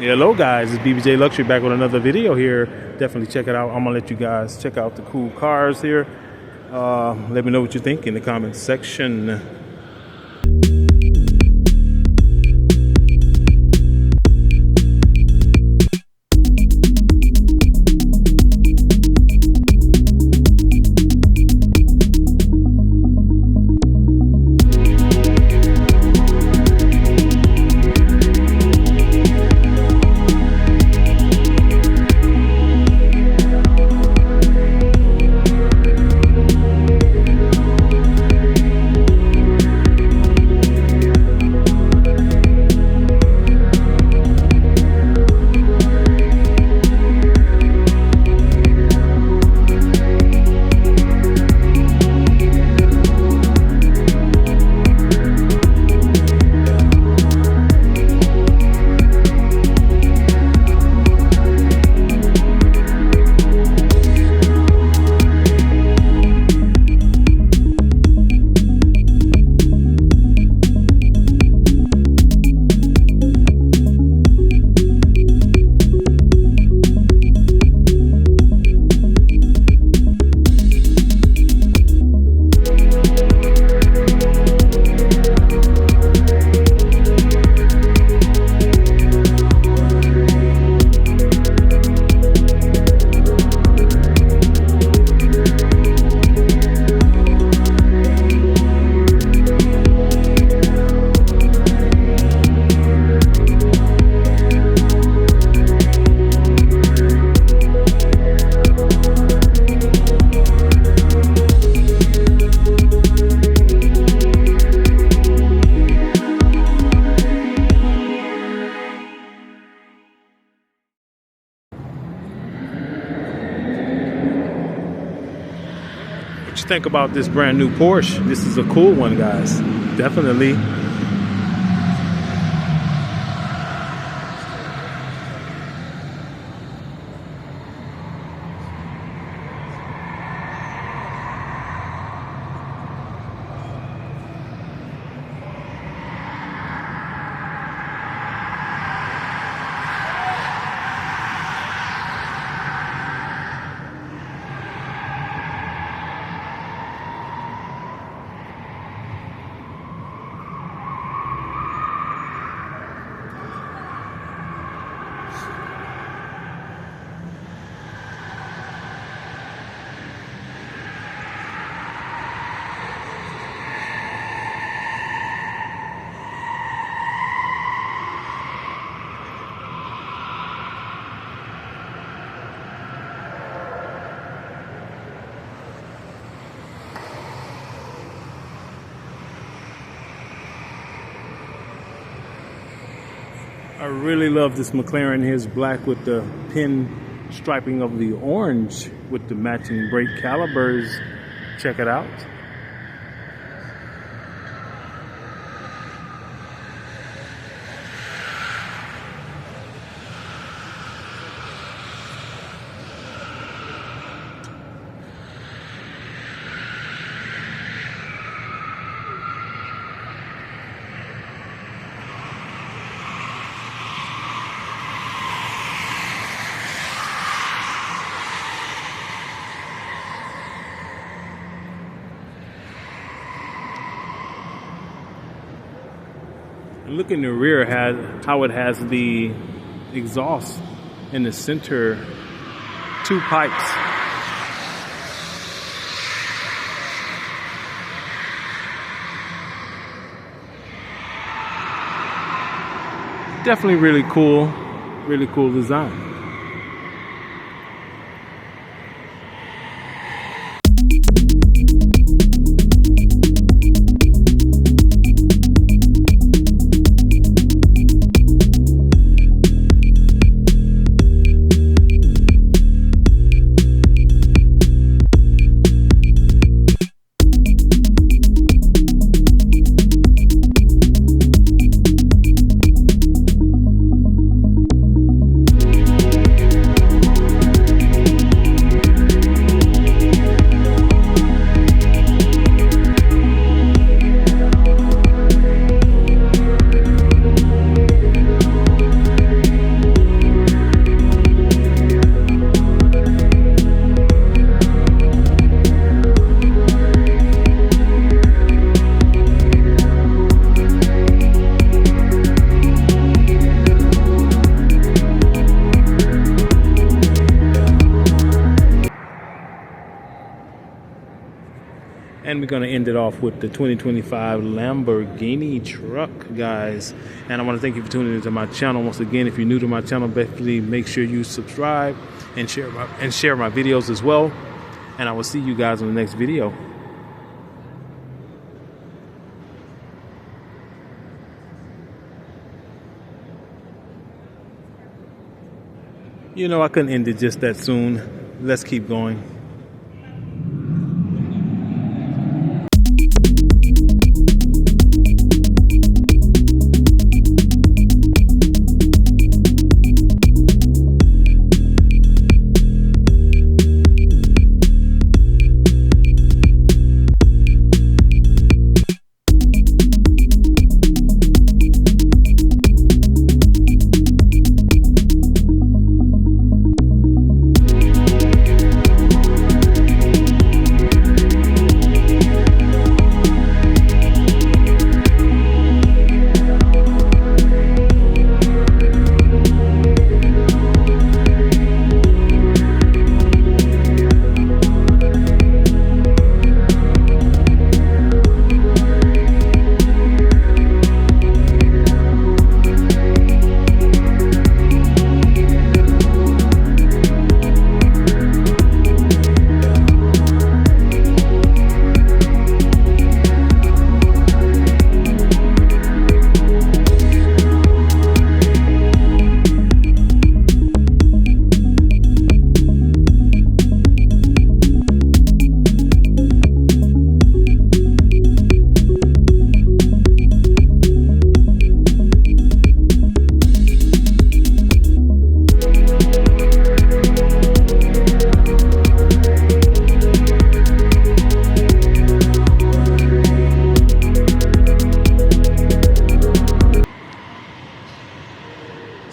Hello guys, it's BBJ Luxury back with another video here. Definitely check it out. I'm gonna let you guys check out the cool cars here. Let me know what you think in the comments section. What you think about this brand new Porsche? This is a cool one, guys. Definitely. I really love this McLaren here. It's black with the pin striping of the orange with the matching brake calipers. Check it out. Look in the rear how it has the exhaust in the center, two pipes. Definitely really cool design. And we're going to end it off with the 2025 Lamborghini truck, guys. And I want to thank you for tuning into my channel. Once again, if you're new to my channel, definitely make sure you subscribe and share my videos as well. And I will see you guys in the next video. You know, I couldn't end it just that soon. Let's keep going.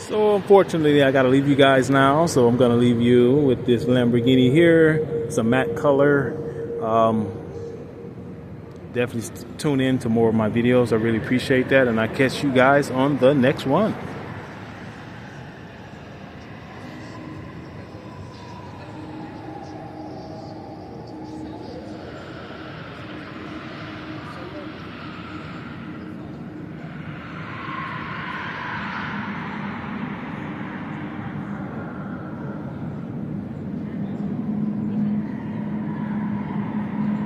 So unfortunately, I gotta leave you guys now. So I'm gonna leave you with this Lamborghini here. It's a matte color. Definitely tune in to more of my videos. I really appreciate that, and I catch you guys on the next one.